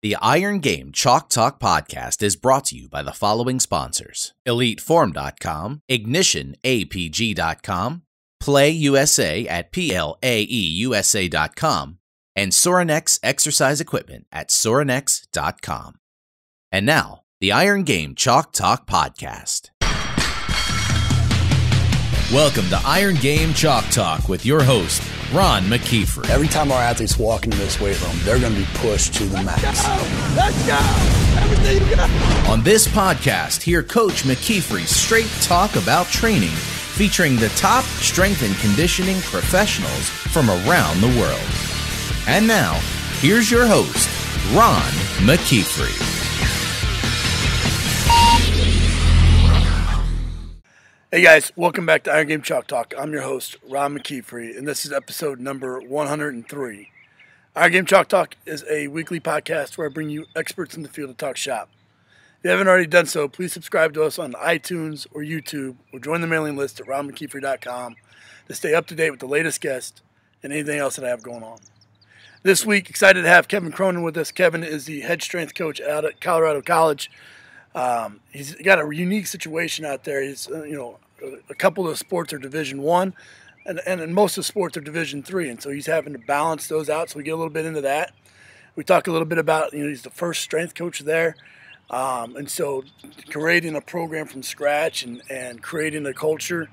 The Iron Game Chalk Talk podcast is brought to you by the following sponsors: EliteForm.com, IgnitionAPG.com, PlayUSA at PLAEUSA.com, and Sorinex Exercise Equipment at Sorinex.com. And now, the Iron Game Chalk Talk podcast. Welcome to Iron Game Chalk Talk with your host, Ron McKeefery. Every time our athletes walk into this weight room, they're going to be pushed to the max. Let's go! Everything you got! On this podcast, hear Coach McKeefery's straight talk about training, featuring the top strength and conditioning professionals from around the world. And now, here's your host, Ron McKeefery. Hey guys, welcome back to Iron Game Chalk Talk. I'm your host, Ron McKeefery, and this is episode number 103. Iron Game Chalk Talk is a weekly podcast where I bring you experts in the field to talk shop. If you haven't already done so, please subscribe to us on iTunes or YouTube, or join the mailing list at ronmckeefery.com to stay up to date with the latest guests and anything else that I have going on. This week, excited to have Kevin Cronin with us. Kevin is the head strength coach out at Colorado College. He's got a unique situation out there. He's, a couple of sports are Division I, and most of the sports are Division III, and so he's having to balance those out. So we get a little bit into that. We talk a little bit about, he's the first strength coach there, and so creating a program from scratch and creating a culture,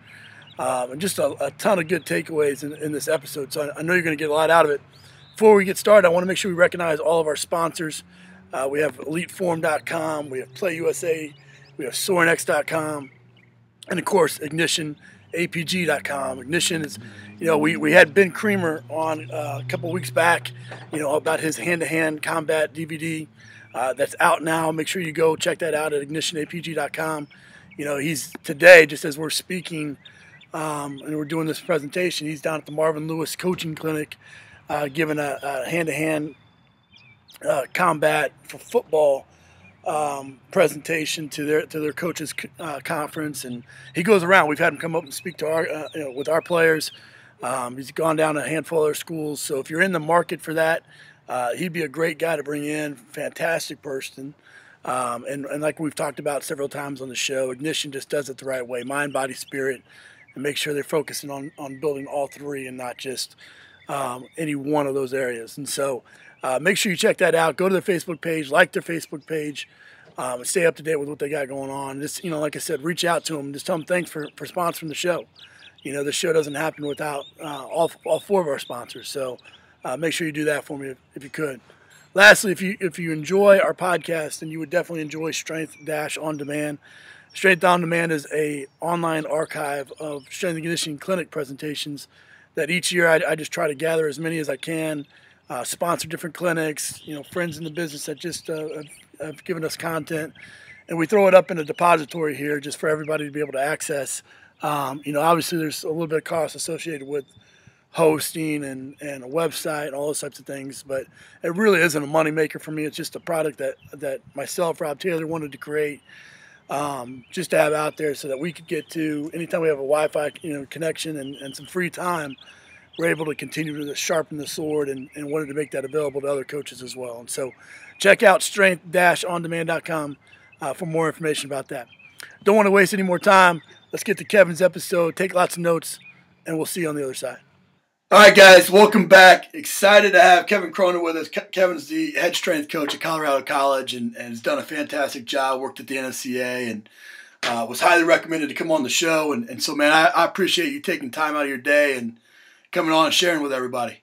and just a ton of good takeaways in this episode. So I know you're going to get a lot out of it. Before we get started, I want to make sure we recognize all of our sponsors. We have EliteForm.com, we have PlayUSA, we have Sorinex.com, and of course, IgnitionAPG.com. Ignition is, we had Ben Creamer on a couple weeks back, about his hand-to-hand combat DVD. That's out now. Make sure you go check that out at IgnitionAPG.com. He's today, just as we're speaking, and we're doing this presentation, he's down at the Marvin Lewis Coaching Clinic, giving a hand-to-hand combat for football presentation to their coaches conference, and he goes around. We've had him come up and speak to our with our players. He's gone down a handful of other schools, so if you're in the market for that, he'd be a great guy to bring in. Fantastic person, and like we've talked about several times on the show, Ignition just does it the right way: mind, body, spirit, and make sure they're focusing on building all three and not just any one of those areas. And so make sure you check that out. Go to their Facebook page, like their Facebook page, and stay up to date with what they got going on. Just, like I said, reach out to them. Just tell them thanks for sponsoring the show. The show doesn't happen without all four of our sponsors. So make sure you do that for me if you could. Lastly, if you enjoy our podcast, then you would definitely enjoy Strength-On Demand. Strength-On Demand is a online archive of strength and conditioning clinic presentations that each year I just try to gather as many as I can. Sponsor different clinics, friends in the business that just have given us content, and we throw it up in a depository here just for everybody to be able to access. Obviously there's a little bit of cost associated with hosting and a website and all those types of things, but it really isn't a money maker for me. It's just a product that myself, Rob Taylor, wanted to create just to have out there so that we could get to, anytime we have a Wi-Fi connection and some free time, we're able to continue to sharpen the sword and wanted to make that available to other coaches as well. And so check out strength-ondemand.com for more information about that. Don't want to waste any more time. Let's get to Kevin's episode. Take lots of notes, and we'll see you on the other side. All right, guys, welcome back. Excited to have Kevin Cronin with us. Kevin's the head strength coach at Colorado College and has done a fantastic job, worked at the NSCA, and was highly recommended to come on the show. And so, man, I appreciate you taking time out of your day and coming on and sharing with everybody.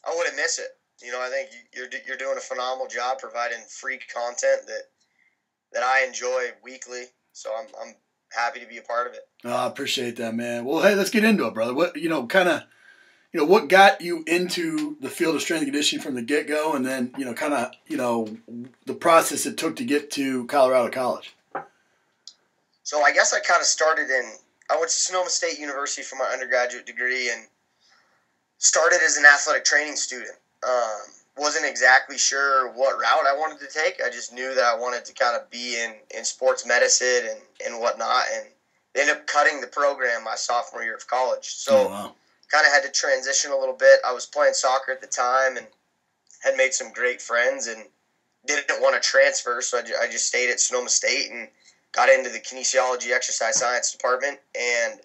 I wouldn't miss it. I think you're doing a phenomenal job providing free content that I enjoy weekly. So I'm happy to be a part of it. Oh, I appreciate that, man. Well, hey, let's get into it, brother. What what got you into the field of strength and conditioning from the get-go, and then the process it took to get to Colorado College? So I guess I kind of started I went to Sonoma State University for my undergraduate degree and started as an athletic training student. Wasn't exactly sure what route I wanted to take. I just knew that I wanted to kind of be in sports medicine and whatnot, and ended up cutting the program my sophomore year of college. So kind of had to transition a little bit. I was playing soccer at the time and had made some great friends, and didn't want to transfer, so I just stayed at Sonoma State and got into the kinesiology exercise science department. And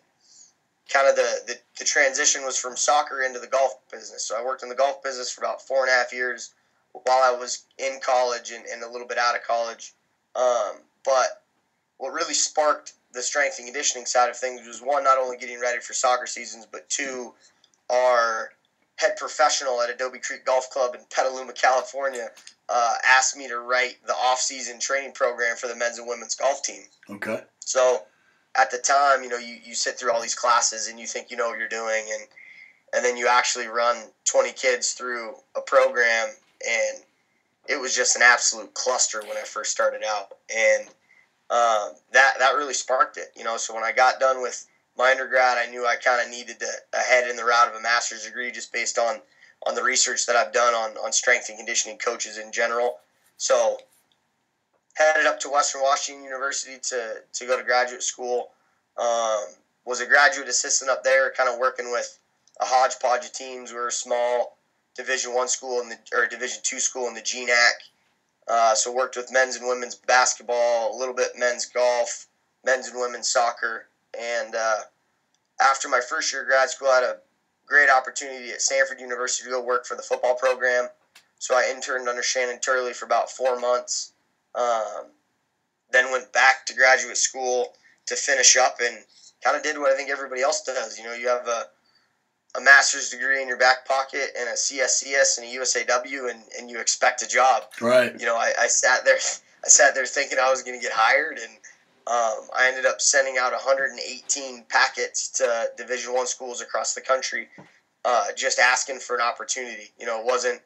kind of the transition was from soccer into the golf business. So I worked in the golf business for about 4.5 years while I was in college and a little bit out of college. But what really sparked the strength and conditioning side of things was, one, not only getting ready for soccer seasons, but two, our head professional at Adobe Creek Golf Club in Petaluma, California, asked me to write the off-season training program for the men's and women's golf team. Okay. So at the time, you sit through all these classes and you think you know what you're doing, and then you actually run 20 kids through a program, and it was just an absolute cluster when I first started out. And that really sparked it. So when I got done with my undergrad, I knew I kind of needed to head in the route of a master's degree, just based on the research that I've done on strength and conditioning coaches in general. So headed up to Western Washington University to go to graduate school. Was a graduate assistant up there, kind of working with a hodgepodge of teams. We were a small Division I school or Division II school in the GNAC. So worked with men's and women's basketball, a little bit men's golf, men's and women's soccer. And after my first year of grad school, I had a great opportunity at Stanford University to go work for the football program. So I interned under Shannon Turley for about 4 months. Then went back to graduate school to finish up, and kind of did what I think everybody else does. You have a master's degree in your back pocket and a CSCS and a USAW, and you expect a job. Right. I sat there thinking I was going to get hired, and I ended up sending out 118 packets to Division I schools across the country, just asking for an opportunity. It wasn't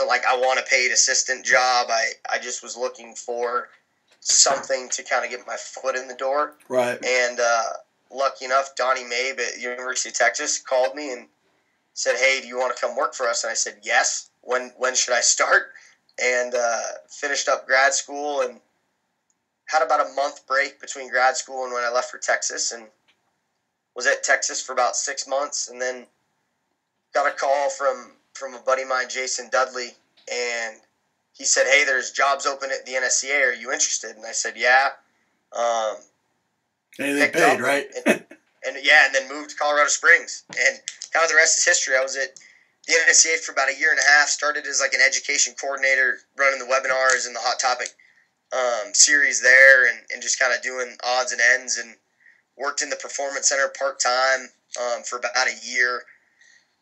like I want a paid assistant job. I just was looking for something to kind of get my foot in the door. Right. And lucky enough, Donnie Mabe at University of Texas called me and said, "Hey, do you want to come work for us?" And I said, "Yes. When should I start?" And finished up grad school and had about a month break between grad school and when I left for Texas, and was at Texas for about 6 months, and then got a call from a buddy of mine, Jason Dudley, and he said, "Hey, there's jobs open at the NSCA. Are you interested?" And I said, "Yeah." Anything paid, right? and then moved to Colorado Springs. And kind of the rest is history. I was at the NSCA for about a year and a half, started as like an education coordinator, running the webinars and the Hot Topic series there, and just kind of doing odds and ends, and worked in the Performance Center part-time for about a year.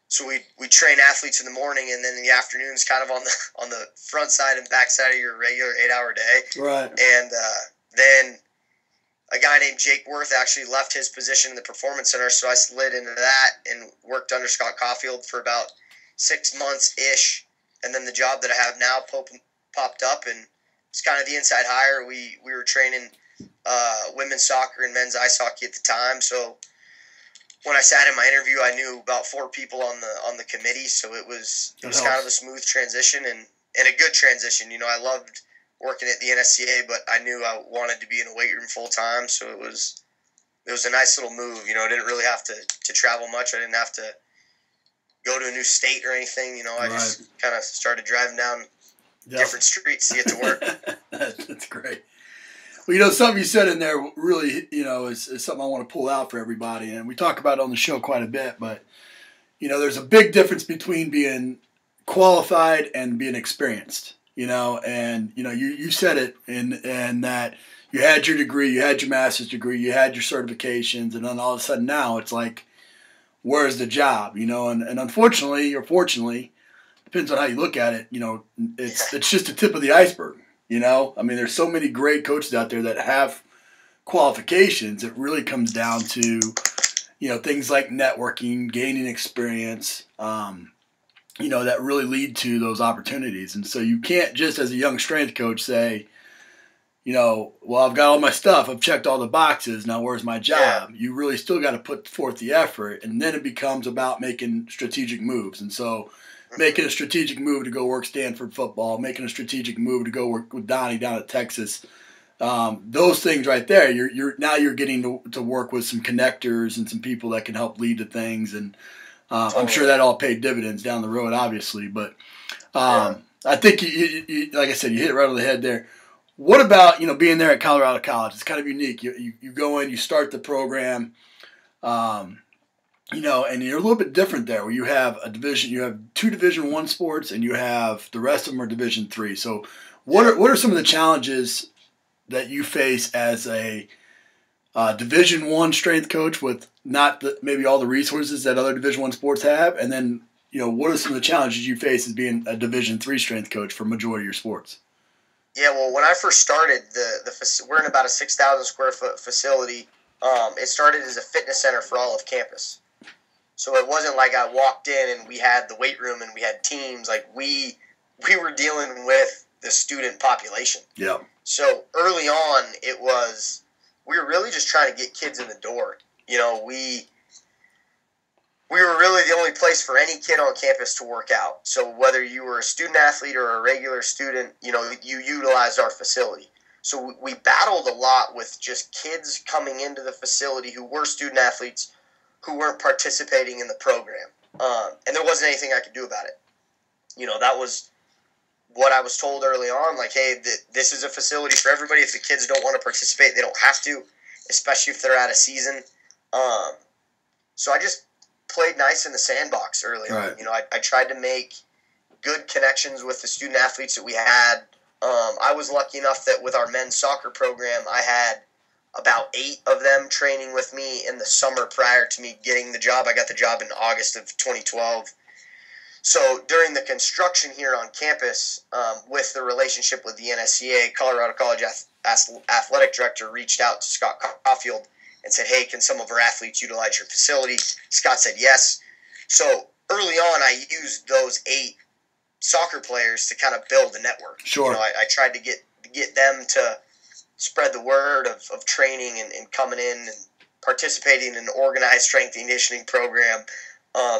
So we train athletes in the morning, and then in the afternoons, kind of on the front side and back side of your regular 8-hour day. Right. And then a guy named Jake Worth actually left his position in the Performance Center, so I slid into that and worked under Scott Caulfield for about 6 months-ish. And then the job that I have now popped up, and it's kind of the inside hire. We were training women's soccer and men's ice hockey at the time, so when I sat in my interview, I knew about 4 people on the committee, so it was kind of a smooth transition and a good transition. I loved working at the NSCA, but I knew I wanted to be in a weight room full time, so it was a nice little move. I didn't really have to travel much. I didn't have to go to a new state or anything. I just kind of started driving down different streets to get to work. That's great. Well, something you said in there really, is something I want to pull out for everybody. And we talk about it on the show quite a bit, but, there's a big difference between being qualified and being experienced, and, you said it in that you had your degree, you had your master's degree, you had your certifications, and then all of a sudden now it's like, where's the job, and unfortunately or fortunately, depends on how you look at it, it's just the tip of the iceberg. There's so many great coaches out there that have qualifications. It really comes down to, things like networking, gaining experience, that really lead to those opportunities. And so you can't just as a young strength coach say, well, I've got all my stuff. I've checked all the boxes. Now where's my job? Yeah. You really still got to put forth the effort. And then it becomes about making strategic moves. And so making a strategic move to go work Stanford football, making a strategic move to go work with Donnie down at Texas. Those things right there, you're getting to work with some connectors and some people that can help lead to things. And I'm sure that all paid dividends down the road, obviously. But I think you like I said, you hit it right on the head there. What about, being there at Colorado College? It's kind of unique. You go in, you start the program, and you're a little bit different there, where you have you have 2 Division I sports, and you have the rest of them are Division III. So, what are some of the challenges that you face as a Division I strength coach with not maybe all the resources that other Division I sports have, and then what are some of the challenges you face as being a Division III strength coach for majority of your sports? Yeah, well, when I first started, we're in about a 6,000 square foot facility. It started as a fitness center for all of campus. So it wasn't like I walked in and we had the weight room and we had teams. Like we were dealing with the student population. Yeah. So early on, we were really just trying to get kids in the door. We were really the only place for any kid on campus to work out. So whether you were a student athlete or a regular student, you utilized our facility. So we battled a lot with just kids coming into the facility who were student athletes who weren't participating in the program. And there wasn't anything I could do about it. That was what I was told early on, like, hey, this is a facility for everybody. If the kids don't want to participate, they don't have to, especially if they're out of season. So I just played nice in the sandbox early on. I tried to make good connections with the student athletes that we had. I was lucky enough that with our men's soccer program, I had about 8 of them training with me in the summer prior to me getting the job. I got the job in August of 2012. So during the construction here on campus, with the relationship with the NSCA, Colorado College athletic director reached out to Scott Caulfield and said, hey, can some of our athletes utilize your facility? Scott said yes. So early on, I used those 8 soccer players to kind of build a network. Sure. I tried to get them to spread the word of training and coming in and participating in an organized strength and conditioning program.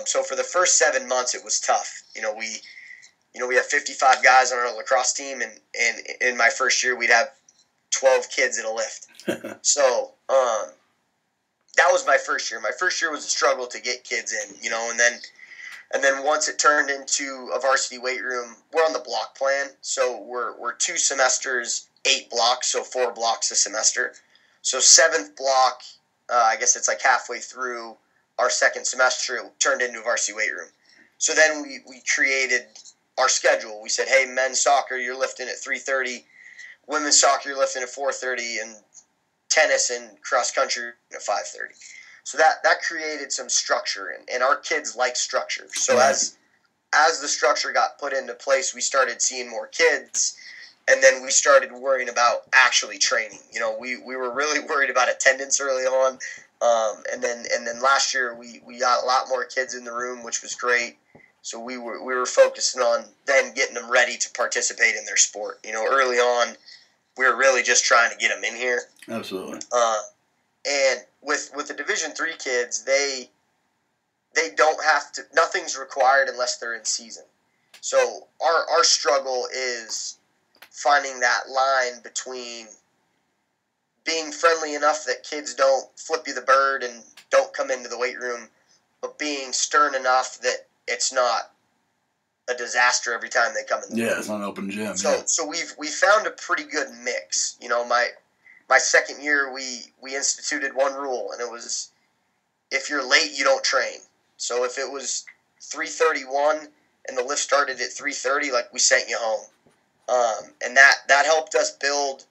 So for the first 7 months, it was tough. We have 55 guys on our lacrosse team, and in my first year, we'd have 12 kids in a lift. So that was my first year. My first year was a struggle to get kids in, and then once it turned into a varsity weight room, we're on the block plan. So we're 2 semesters, 8 blocks, so 4 blocks a semester. So 7th block, I guess it's like halfway through our second semester, it turned into a varsity weight room. So then we created our schedule. We said, hey, men's soccer, you're lifting at 3:30. Women's soccer, you're lifting at 4:30. And tennis and cross country at 5:30. So that created some structure, and our kids like structure. So as the structure got put into place, we started seeing more kids, and then we started worrying about actually training. We were really worried about attendance early on. And then last year we got a lot more kids in the room, which was great. So we were focusing on then getting them ready to participate in their sport. Early on, we were really just trying to get them in here. Absolutely. And with the Division III kids, they don't have to. Nothing's required unless they're in season. So our struggle is finding that line between being friendly enough that kids don't flip you the bird and don't come into the weight room, but being stern enough that it's not a disaster every time they come in the room. Yeah, it's not an open gym. So we found a pretty good mix. My second year we instituted one rule, and it was if you're late, you don't train. So if it was 3:31 and the lift started at 3:30, like, we sent you home. And that helped us build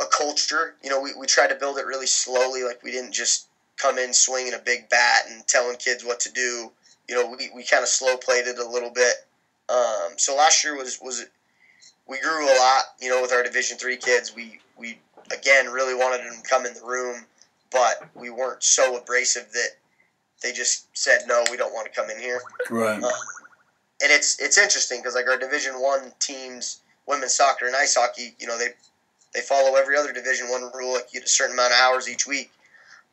a culture. We tried to build it really slowly. Like, we didn't just come in swinging a big bat and telling kids what to do. We kind of slow played it a little bit. So last year we grew a lot. With our Division III kids, we again really wanted them to come in the room, but we weren't so abrasive that they just said, no, we don't want to come in here. Right. And it's interesting because, like, our Division I teams, women's soccer and ice hockey, they follow every other Division I rule, like you get a certain amount of hours each week.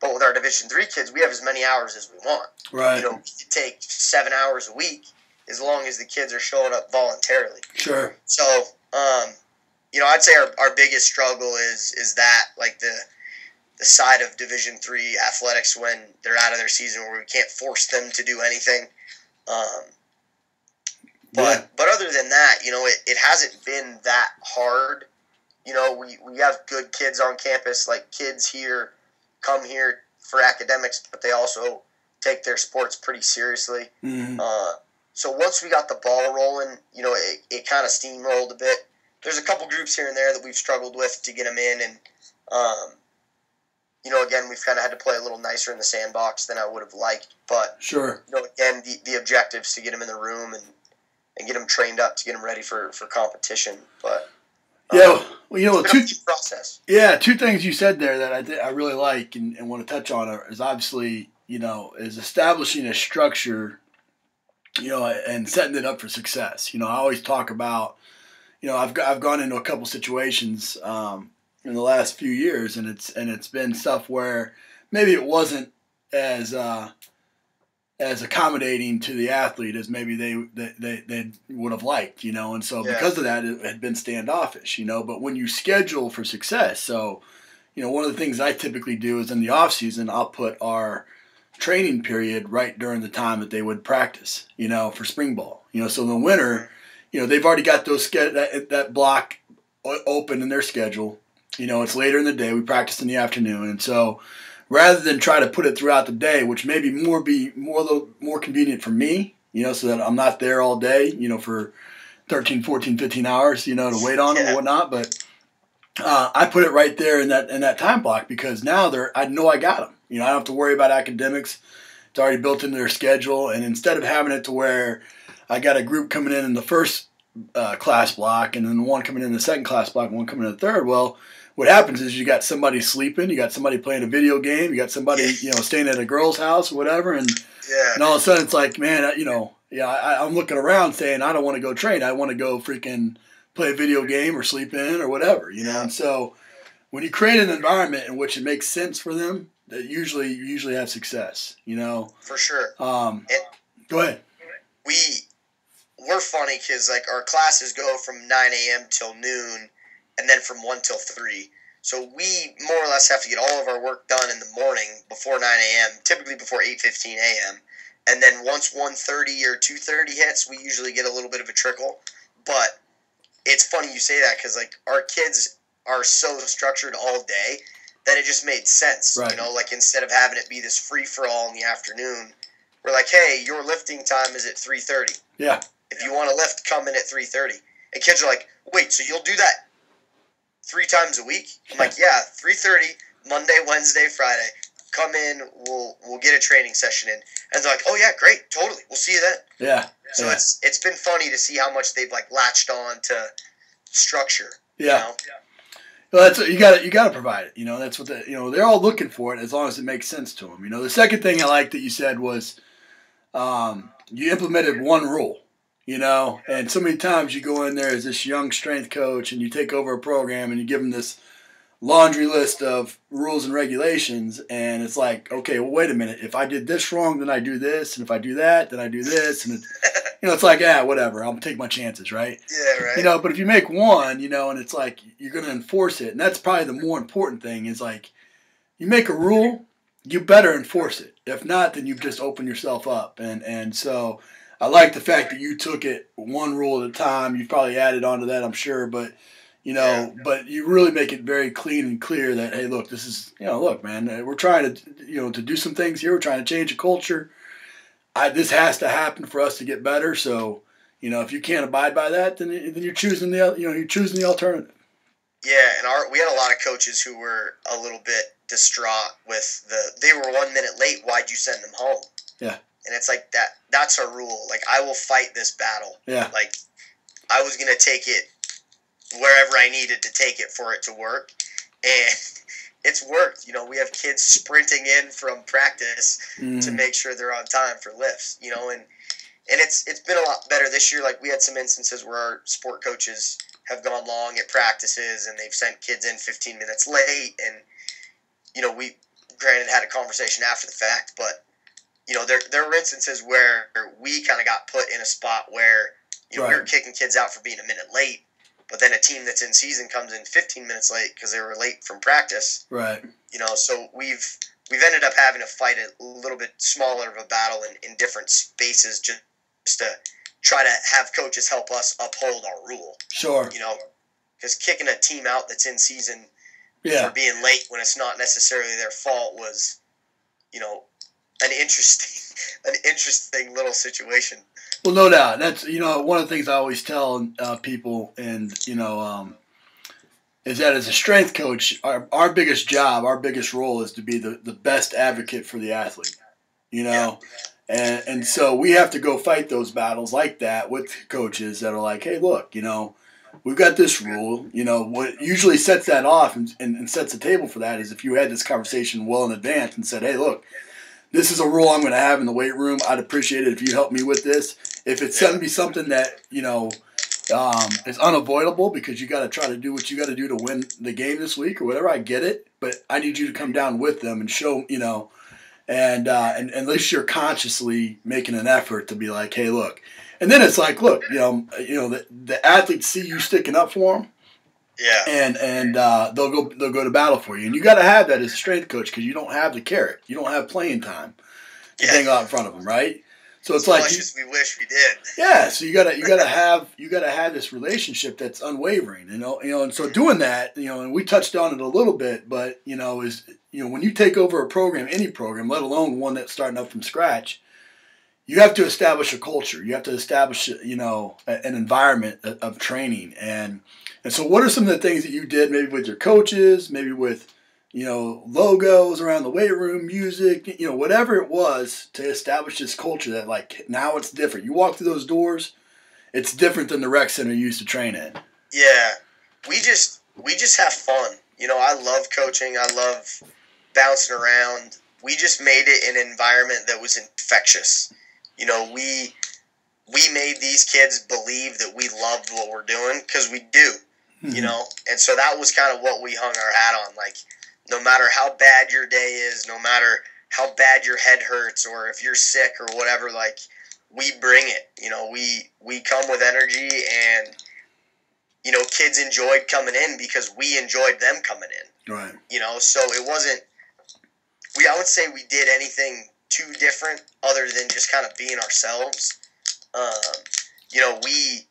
But with our Division III kids, we have as many hours as we want. Right. We could take 7 hours a week as long as the kids are showing up voluntarily. Sure. So, I'd say our biggest struggle is that, like, the side of Division III athletics when they're out of their season, where we can't force them to do anything. But other than that, it hasn't been that hard. We have good kids on campus, like kids here come here for academics, but they also take their sports pretty seriously. Mm-hmm. So once we got the ball rolling, it kind of steamrolled a bit. There's a couple groups here and there that we've struggled with to get them in, and again, we've kind of had to play a little nicer in the sandbox than I would have liked. But sure, again, the objective's to get them in the room and get them trained up to get them ready for competition. But two process. Yeah, two things you said there that I really like and want to touch on is obviously is establishing a structure, and setting it up for success. I always talk about, I've gone into a couple situations in the last few years, and it's been stuff where maybe it wasn't as accommodating to the athlete as maybe they would have liked, and so because of that, it had been standoffish, but when you schedule for success, so, one of the things I typically do is in the off season, I'll put our training period right during the time that they would practice, for spring ball, so in the winter, they've already got that block open in their schedule, it's later in the day, we practice in the afternoon, and so rather than try to put it throughout the day, which may be more convenient for me, so that I'm not there all day, for 13, 14, 15 hours, to wait on them and whatnot. But I put it right there in that time block because now I know I got them. I don't have to worry about academics. It's already built into their schedule. And instead of having it to where I got a group coming in the first class block and then one coming in the second class block and one coming in the third, well, what happens is you got somebody sleeping, you got somebody playing a video game, you got somebody, staying at a girl's house or whatever, and all of a sudden it's like, man, I'm looking around saying I don't want to go train, I want to go freaking play a video game or sleep in or whatever, and so when you create an environment in which it makes sense for them, that you usually have success, For sure. Go ahead. We're funny because like our classes go from 9 a.m. till noon, and then from 1 till 3. So we more or less have to get all of our work done in the morning before 9 a.m., typically before 8:15 a.m. And then once 1:30 or 2:30 hits, we usually get a little bit of a trickle. But it's funny you say that because like our kids are so structured all day that it just made sense. Right. Like instead of having it be this free-for-all in the afternoon, we're like, hey, your lifting time is at 3:30. Yeah. If you want to lift, come in at 3:30. And kids are like, wait, so you'll do that 3 times a week? I'm like, yeah, 3:30, Monday, Wednesday, Friday. Come in, we'll get a training session in. And they're like, oh yeah, great, totally. We'll see you then. Yeah. So it's been funny to see how much they've like latched on to structure. Yeah. Well, that's you got to provide it. That's what they're all looking for it as long as it makes sense to them. The second thing I liked that you said was you implemented one rule. And so many times you go in there as this young strength coach and you take over a program and you give them this laundry list of rules and regulations, and it's like, okay, well, wait a minute. If I did this wrong, then I do this, and if I do that, then I do this, and it's like, whatever. I'll take my chances, right? Yeah, right. But if you make one, and it's like you're going to enforce it, and that's probably the more important thing is like you make a rule, you better enforce it. If not, then you've just opened yourself up, and so I like the fact that you took it one rule at a time. You've probably added on to that, I'm sure, but but you really make it very clean and clear that, hey, look, this is, look, man, we're trying to, to do some things here. We're trying to change a culture. This has to happen for us to get better. So, if you can't abide by that, then you're choosing the alternative. Yeah, and we had a lot of coaches who were a little bit distraught with they were 1 minute late. Why'd you send them home? Yeah. And it's like that's our rule. Like, I will fight this battle. Yeah. Like, I was going to take it wherever I needed to take it for it to work. And it's worked. We have kids sprinting in from practice to make sure they're on time for lifts, and it's been a lot better this year. Like, we had some instances where our sport coaches have gone long at practices and they've sent kids in 15 minutes late. And, we granted had a conversation after the fact, but there were instances where we kind of got put in a spot where, right. we were kicking kids out for being a minute late, but then a team that's in season comes in 15 minutes late because they were late from practice. Right. So we've ended up having to fight a little bit smaller of a battle in different spaces just to try to have coaches help us uphold our rule. Sure. Because kicking a team out that's in season Yeah. for being late when it's not necessarily their fault was, an interesting little situation. Well, no doubt. That's, one of the things I always tell people, and, is that as a strength coach, our biggest job, our biggest role is to be the best advocate for the athlete, Yeah. And so we have to go fight those battles like that with coaches that are like, hey, look, we've got this rule. What usually sets that off and sets the table for that is if you had this conversation well in advance and said, hey, look, this is a rule I'm going to have in the weight room. I'd appreciate it if you help me with this. If it's going to be something that, is unavoidable because you got to try to do what you got to do to win the game this week or whatever, I get it. But I need you to come down with them and show, and at least you're consciously making an effort to be like, hey, look. And then it's like, look, the athletes see you sticking up for them. Yeah. And they'll go to battle for you. And you got to have that as a strength coach because you don't have the carrot. You don't have playing time to hang out in front of them, right? So it's like as we wish we did. Yeah, so you gotta have this relationship that's unwavering, and so doing that, and we touched on it a little bit, but when you take over a program, any program, let alone one that's starting up from scratch, you have to establish a culture. You have to establish, an environment of training, and so what are some of the things that you did, maybe with your coaches, maybe with logos around the weight room, music, whatever it was to establish this culture that like now it's different. You walk through those doors, it's different than the rec center you used to train in. Yeah, we just have fun. I love coaching. I love bouncing around. We just made it an environment that was infectious. We made these kids believe that we loved what we're doing because we do. And so that was kind of what we hung our hat on. Like, no matter how bad your day is, no matter how bad your head hurts, or if you're sick or whatever, like, we bring it. We come with energy, and kids enjoyed coming in because we enjoyed them coming in. Right. So it wasn't. I would say we did anything too different other than just kind of being ourselves. We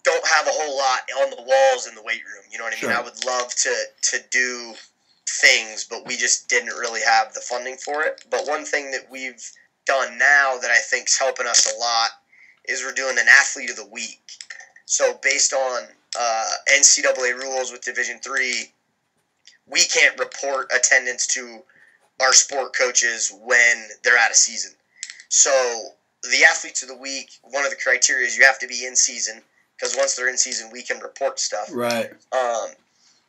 don't have a whole lot on the walls in the weight room. You know what I mean? Sure. I would love to do things, but we just didn't really have the funding for it. But one thing that we've done now that I think is helping us a lot is we're doing an athlete of the week. So based on NCAA rules with Division III, we can't report attendance to our sport coaches when they're out of season. So the athletes of the week, one of the criteria is you have to be in season, because once they're in season, we can report stuff. Right.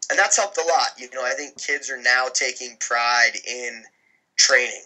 And that's helped a lot. I think kids are now taking pride in training.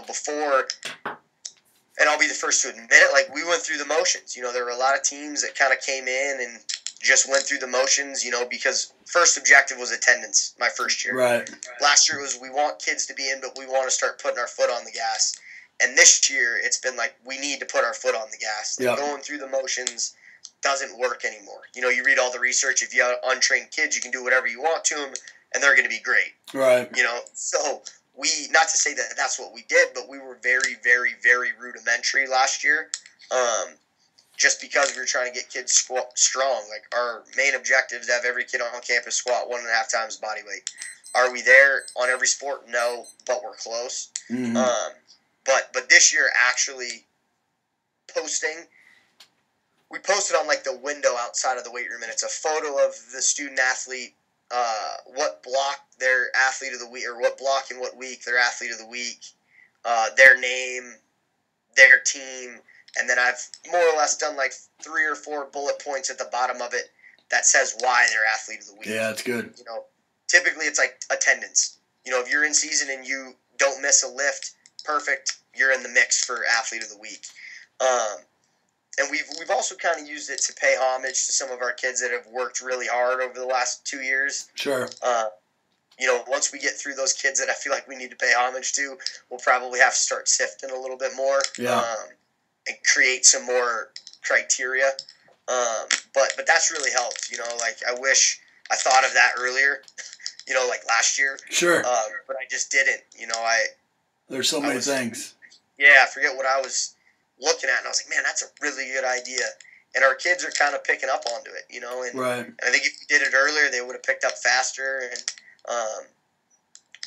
Before, and I'll be the first to admit it, like, we went through the motions. There were a lot of teams that kind of came in and just went through the motions, because first objective was attendance my first year. Right. Last year was we want kids to be in, but we want to start putting our foot on the gas. And this year it's been like we need to put our foot on the gas. Like, going through the motions doesn't work anymore. You read all the research. If you have untrained kids, you can do whatever you want to them, and they're going to be great. Right. So we, not to say that that's what we did, but we were very, very, very rudimentary last year. Just because we were trying to get kids strong. Like, our main objective is to have every kid on campus squat 1.5 times body weight. Are we there on every sport? No, but we're close. Mm-hmm. But this year, actually posting, we posted on like the window outside of the weight room, and it's a photo of the student athlete, what block their athlete of the week, or what block in what week their athlete of the week, their name, their team. And then I've more or less done like 3 or 4 bullet points at the bottom of it that says why they're athlete of the week. Yeah, that's good. Typically it's like attendance. If you're in season and you don't miss a lift, perfect, you're in the mix for athlete of the week. And we've also kind of used it to pay homage to some of our kids that have worked really hard over the last 2 years. Sure. Once we get through those kids that I feel like we need to pay homage to, we'll probably have to start sifting a little bit more. Yeah. And create some more criteria. But that's really helped. Like, I wish I thought of that earlier, like last year. Sure. But I just didn't. There's so many things. Yeah, I forget what I was looking at, and I was like, man, that's a really good idea. And our kids are kind of picking up onto it, you know. And, right. and I think if we did it earlier, they would have picked up faster. And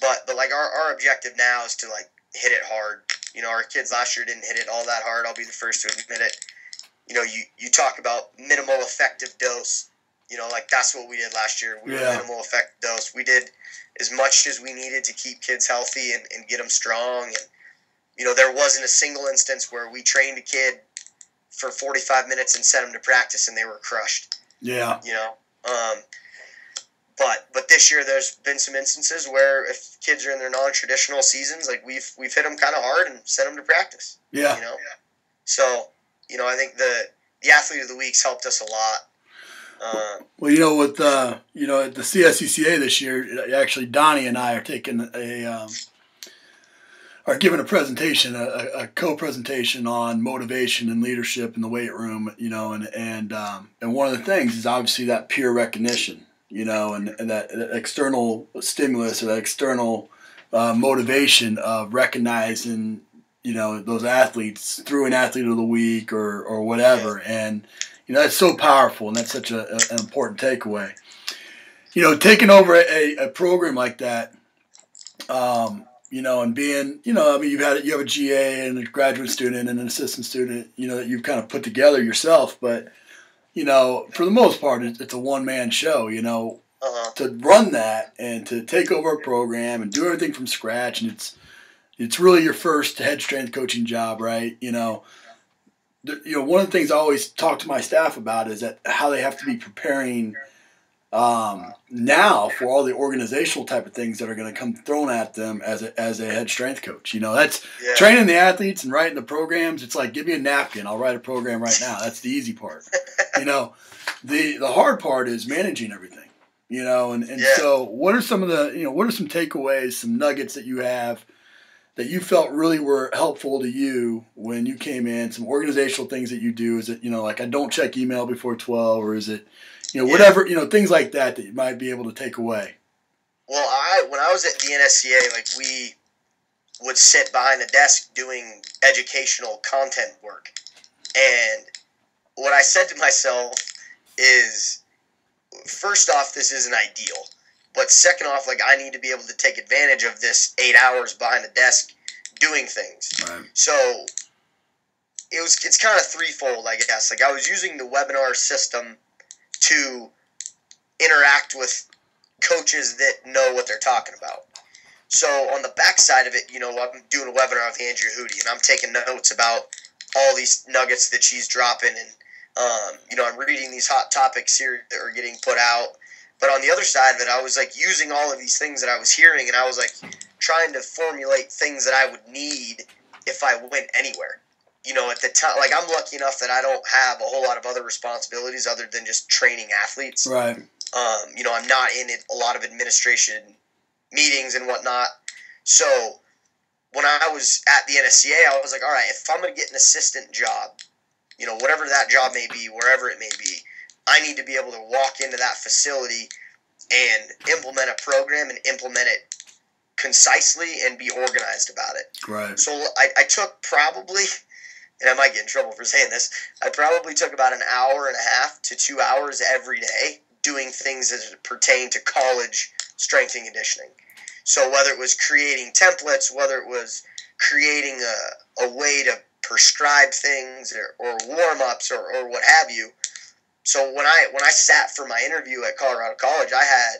but like our objective now is to like hit it hard. You know, our kids last year didn't hit it all that hard. I'll be the first to admit it. You know, you talk about minimal effective dose. You know, like that's what we did last year. We were minimal effective dose. We did as much as we needed to keep kids healthy and get them strong. And, you know, there wasn't a single instance where we trained a kid for 45 minutes and sent them to practice and they were crushed. Yeah. You know, but this year there's been some instances where if kids are in their non-traditional seasons, like we've hit them kind of hard and sent them to practice. Yeah. You know, so, you know, I think the athlete of the week's helped us a lot. Well, you know, with you know, at the CSCCA this year, actually Donnie and I are taking are giving a presentation, a co-presentation on motivation and leadership in the weight room. You know, and one of the things is obviously that peer recognition. You know, and that external stimulus or that external motivation of recognizing, you know, those athletes through an athlete of the week or whatever. And, you know, that's so powerful, and that's such an important takeaway. You know, taking over a program like that, you know, and being, you know, I mean, you have a GA and a graduate student and an assistant student, you know, that you've kind of put together yourself, but, you know, for the most part, it's a one-man show, you know, to run that and to take over a program and do everything from scratch. And it's really your first head strength coaching job, right? You know, one of the things I always talk to my staff about is that how they have to be preparing now for all the organizational type of things that are going to come thrown at them as a head strength coach. You know, that's training the athletes and writing the programs. It's like, give me a napkin, I'll write a program right now. That's the easy part. You know, the hard part is managing everything. You know, and so what are some of the, you know, what are some takeaways, some nuggets that you have that you felt really were helpful to you when you came in? Some organizational things that you do? Is it, you know, like I don't check email before 12, or is it, you know, whatever, you know, things like that you might be able to take away? Well, when I was at the NSCA, like we would sit behind a desk doing educational content work. And what I said to myself is, first off, this isn't ideal. But second off, like I need to be able to take advantage of this 8 hours behind the desk doing things. Right. So it's kind of threefold, I guess. Like I was using the webinar system to interact with coaches that know what they're talking about. So on the backside of it, you know, I'm doing a webinar with Andrea Hootie, and I'm taking notes about all these nuggets that she's dropping, and you know, I'm reading these hot topics here that are getting put out. But on the other side of it, I was like using all of these things that I was hearing, and I was like trying to formulate things that I would need if I went anywhere. You know, at the time, like I'm lucky enough that I don't have a whole lot of other responsibilities other than just training athletes. Right. You know, I'm not in a lot of administration meetings and whatnot. So when I was at the NSCA, I was like, all right, if I'm going to get an assistant job, you know, whatever that job may be, wherever it may be, I need to be able to walk into that facility and implement a program and implement it concisely and be organized about it. Right. So I took probably, and I might get in trouble for saying this, I probably took about an hour and a half to 2 hours every day doing things that pertain to college strength and conditioning. So whether it was creating templates, whether it was creating a way to prescribe things or warm-ups or what have you. So when I sat for my interview at Colorado College, I had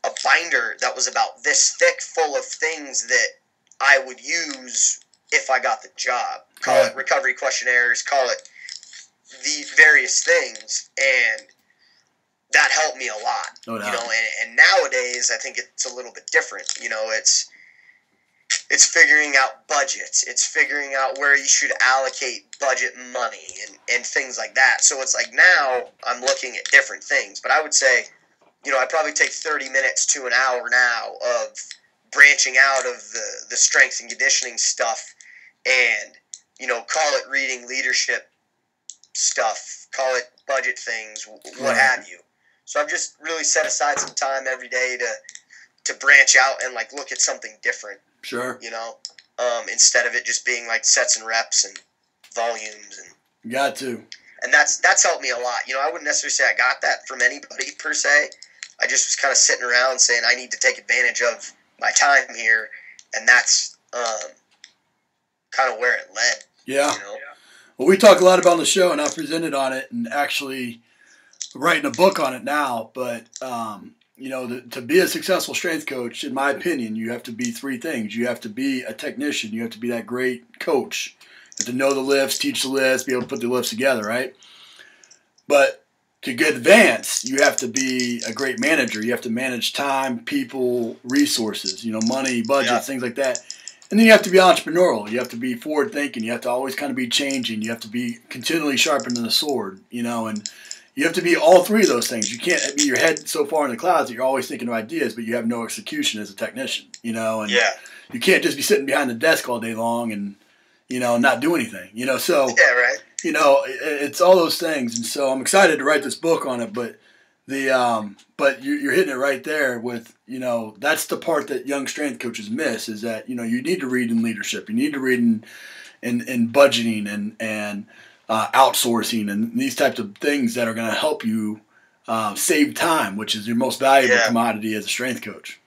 a binder that was about this thick full of things that I would use if I got the job. Call it recovery questionnaires, call it the various things, and that helped me a lot. No doubt. You know, and nowadays I think it's a little bit different. You know, it's figuring out budgets. It's figuring out where you should allocate budget money and things like that. So it's like now I'm looking at different things. But I would say, you know, I probably take 30 minutes to an hour now of branching out of the strength and conditioning stuff and, you know, call it reading leadership stuff, call it budget things, what have you. So I've just really set aside some time every day to branch out and like look at something different. Sure. You know, instead of it just being like sets and reps and volumes. And got to. And that's helped me a lot. I wouldn't necessarily say I got that from anybody per se. I just was kind of sitting around saying I need to take advantage of my time here, and that's kind of where it led. Yeah. Well, we talk a lot about the show, and I presented on it and actually writing a book on it now. But, to be a successful strength coach, in my opinion, you have to be three things. You have to be a technician. You have to be that great coach. You have to know the lifts, teach the lifts, be able to put the lifts together, right? But to get advanced, you have to be a great manager. You have to manage time, people, resources, money, budgets, things like that. And then you have to be entrepreneurial. You have to be forward thinking. You have to always kind of be changing. You have to be continually sharpening the sword, and you have to be all three of those things. You can't be your head so far in the clouds that you're always thinking of ideas, but you have no execution as a technician, and you can't just be sitting behind the desk all day long and, not do anything, so, right. It's all those things. And so I'm excited to write this book on it, but but you're hitting it right there with, that's the part that young strength coaches miss is that, you need to read in leadership. You need to read in budgeting and outsourcing and these types of things that are going to help you save time, which is your most valuable commodity as a strength coach.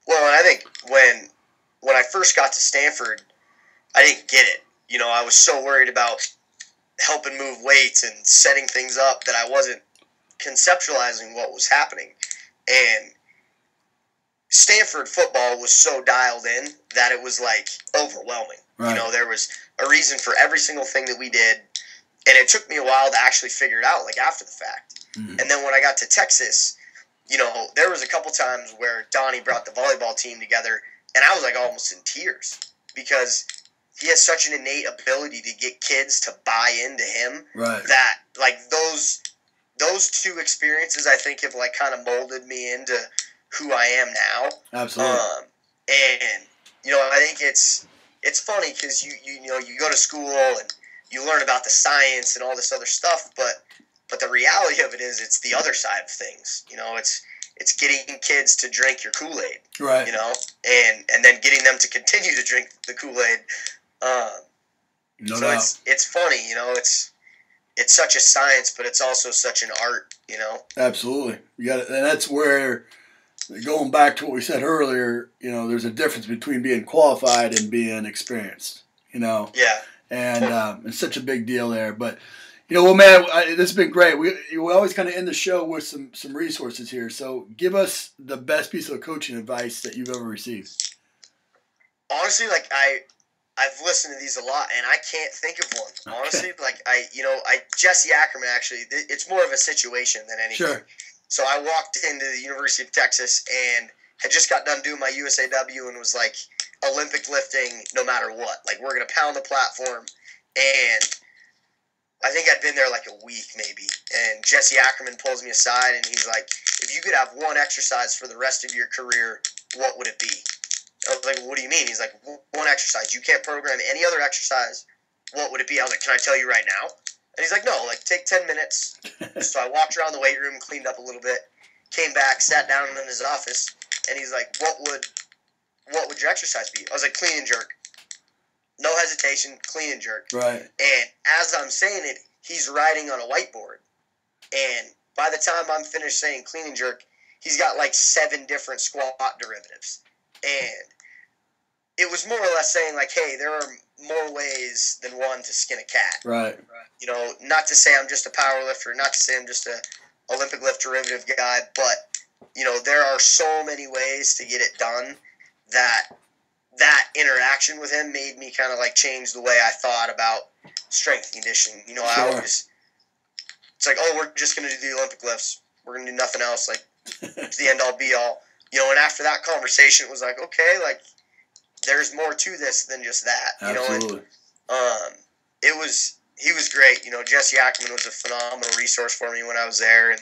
Well, and I think when I first got to Stanford, I didn't get it. I was so worried about helping move weights and setting things up that I wasn't conceptualizing what was happening. And Stanford football was so dialed in that it was like overwhelming. Right. There was a reason for every single thing that we did, and it took me a while to actually figure it out, like after the fact. Mm-hmm. And then when I got to Texas, there was a couple times where Donnie brought the volleyball team together, and I was like almost in tears because he has such an innate ability to get kids to buy into him that like those two experiences I think have like kind of molded me into who I am now. Absolutely. And I think it's funny because you go to school and you learn about the science and all this other stuff, but the reality of it is it's the other side of things. It's getting kids to drink your Kool-Aid, right? And then getting them to continue to drink the Kool-Aid. No doubt. It's funny, it's such a science, but it's also such an art, Absolutely. You got it, and that's where, going back to what we said earlier, there's a difference between being qualified and being experienced. Yeah. And it's such a big deal there, but. Well, man, this has been great. We always kind of end the show with some resources here. So give us the best piece of coaching advice that you've ever received. Honestly, like I've listened to these a lot, and I can't think of one. Honestly, Jesse Ackerman, actually, it's more of a situation than anything. Sure. So I walked into the University of Texas and had just got done doing my USAW and was like, Olympic lifting no matter what. Like, we're going to pound the platform. And I think I'd been there like a week maybe, and Jesse Ackerman pulls me aside and he's like, if you could have one exercise for the rest of your career, what would it be? I was like, what do you mean? He's like, one exercise. You can't program any other exercise. What would it be? I was like, can I tell you right now? And he's like, no, like take 10 minutes. So I walked around the weight room, cleaned up a little bit, came back, sat down in his office, and he's like, what would your exercise be? I was like, clean and jerk. No hesitation, clean and jerk. Right. And as I'm saying it, he's writing on a whiteboard. And by the time I'm finished saying clean and jerk, he's got like 7 different squat derivatives. And it was more or less saying like, hey, there are more ways than one to skin a cat. Right. Not to say I'm just a power lifter, not to say I'm just a Olympic lift derivative guy, but, there are so many ways to get it done that interaction with him made me kind of like change the way I thought about strength and conditioning. Sure. It's like, oh, we're just going to do the Olympic lifts. We're going to do nothing else. Like, it's the end all be all. And after that conversation, it was like, okay, like, there's more to this than just that. Absolutely. He was great. Jesse Ackerman was a phenomenal resource for me when I was there. And,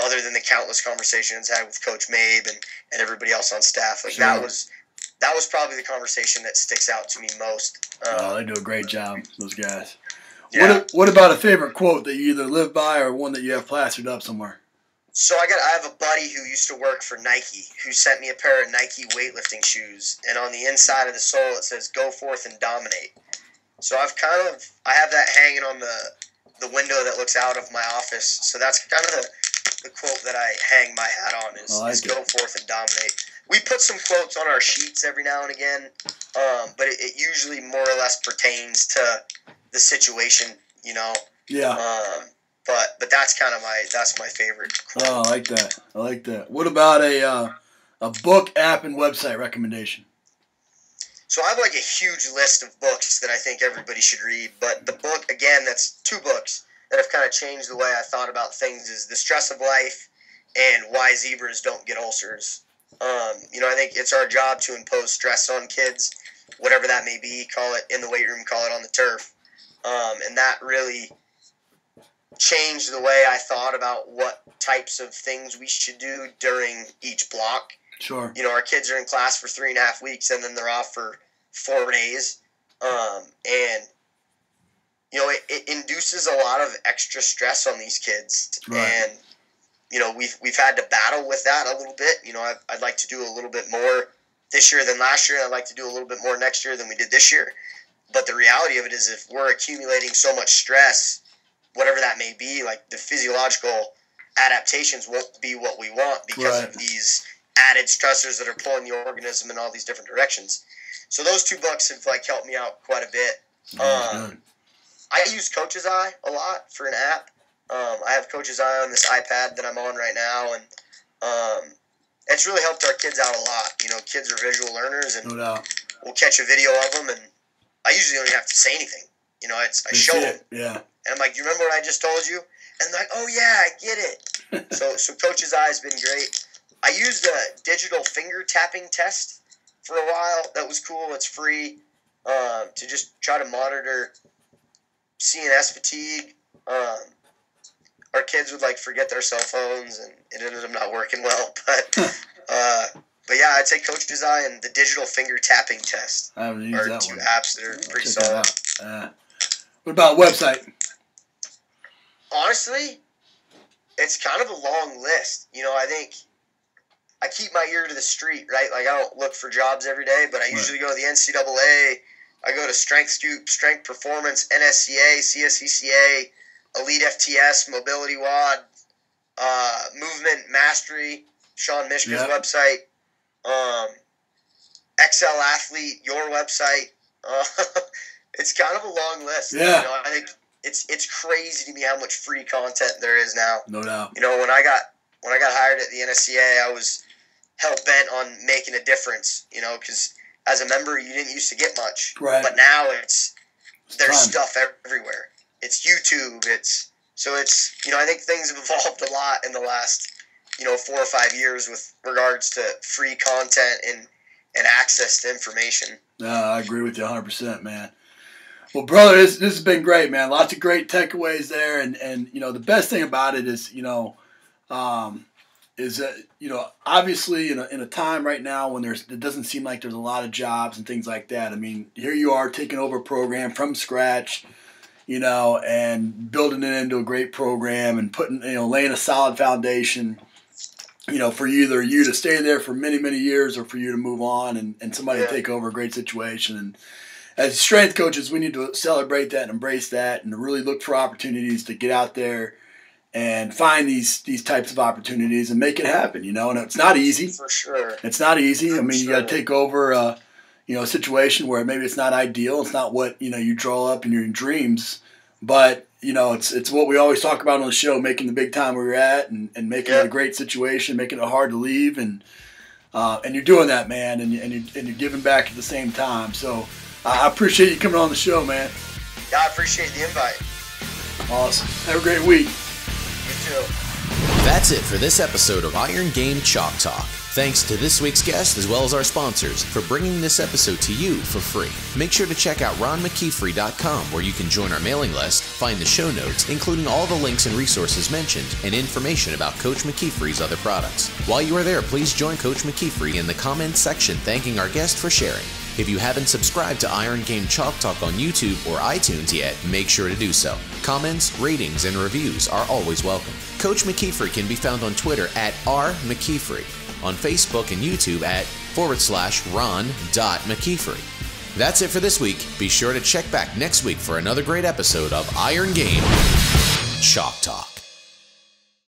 other than the countless conversations I had with Coach Mabe and everybody else on staff, like, sure. that was probably the conversation that sticks out to me most. They do a great job, those guys. Yeah. What about a favorite quote that you either live by or one that you have plastered up somewhere? So I have a buddy who used to work for Nike who sent me a pair of Nike weightlifting shoes, and on the inside of the sole it says, "Go forth and dominate." So I have that hanging on the window that looks out of my office. So that's kind of the quote that I hang my hat on is go forth and dominate. We put some quotes on our sheets every now and again, but it usually more or less pertains to the situation, you know. Yeah. But that's my favorite quote. Oh, I like that. What about a book, app, and website recommendation? So I have like a huge list of books that I think everybody should read. But the book, again, that's 2 books that have kind of changed the way I thought about things is The Stress of Life and Why Zebras Don't Get Ulcers. You know, I think it's our job to impose stress on kids, whatever that may be, call it in the weight room, call it on the turf. And that really changed the way I thought about what types of things we should do during each block. Sure. You know, our kids are in class for 3.5 weeks and then they're off for 4 days. And, you know, it induces a lot of extra stress on these kids. Right. And, you know, we've had to battle with that a little bit. You know, I'd like to do a little bit more this year than last year. I'd like to do a little bit more next year than we did this year. But the reality of it is if we're accumulating so much stress, whatever that may be, like the physiological adaptations won't be what we want because of these added stressors that are pulling the organism in all these different directions. So those 2 books have like helped me out quite a bit. I use Coach's Eye a lot for an app. I have Coach's Eye on this iPad that I'm on right now, and it's really helped our kids out a lot. You know, kids are visual learners, and we'll catch a video of them, and I usually don't even have to say anything. You know, I show them. Yeah. And I'm like, do you remember what I just told you? And they're like, oh, yeah, I get it. So Coach's Eye has been great. I used a digital finger tapping test for a while. That was cool. It's free to just try to monitor CNS fatigue. Our kids would like forget their cell phones, and it ended up not working well. But yeah, I'd say Coach's Eye and the digital finger tapping test I haven't used are that 2 one. apps that are pretty solid. What about website? Honestly, it's kind of a long list. You know, I think I keep my ear to the street, right? Like, I don't look for jobs every day, but I usually go to the NCAA. I go to Strength Scoop, Strength Performance, NSCA, CSCCA, Elite FTS, Mobility WOD, Movement Mastery, Sean Mishka's website, XL Athlete, your website. It's kind of a long list. Yeah. You know, I think it's crazy to me how much free content there is now. No doubt. You know, when I got hired at the NSCA, I was hell bent on making a difference. You know, because as a member, you didn't used to get much. Right. But now there's stuff everywhere. It's YouTube. So you know, I think things have evolved a lot in the last, you know, 4 or 5 years with regards to free content and access to information. No, I agree with you 100%, man. Well, brother, this has been great, man. Lots of great takeaways there, and you know, the best thing about it is, you know, is that, you know, obviously in a time right now when it doesn't seem like there's a lot of jobs and things like that. I mean, here you are taking over a program from scratch, you know, and building it into a great program and putting, you know, laying a solid foundation, you know, for either you to stay there for many, many years or for you to move on and somebody to take over a great situation. And as strength coaches, we need to celebrate that and embrace that and really look for opportunities to get out there and find these types of opportunities and make it happen, you know. And it's not easy. For sure. It's not easy. I mean, you got to take over, you know, a situation where maybe it's not ideal. It's not what, you know, you draw up in your dreams. But, you know, it's what we always talk about on the show, making the big time where you're at and making it a great situation, making it hard to leave. And you're doing that, man, and you're giving back at the same time. So I appreciate you coming on the show, man. Yeah, I appreciate the invite. Awesome. Have a great week. You too. That's it for this episode of Iron Game Chalk Talk. Thanks to this week's guest as well as our sponsors for bringing this episode to you for free. Make sure to check out ronmckeefery.com where you can join our mailing list, find the show notes, including all the links and resources mentioned, and information about Coach McKeefery's other products. While you are there, please join Coach McKeefery in the comments section thanking our guest for sharing. If you haven't subscribed to Iron Game Chalk Talk on YouTube or iTunes yet, make sure to do so. Comments, ratings, and reviews are always welcome. Coach McKeefery can be found on Twitter at @RMcKeefery, on Facebook and YouTube at /Ron.McKeefery. That's it for this week. Be sure to check back next week for another great episode of Iron Game Chalk Talk.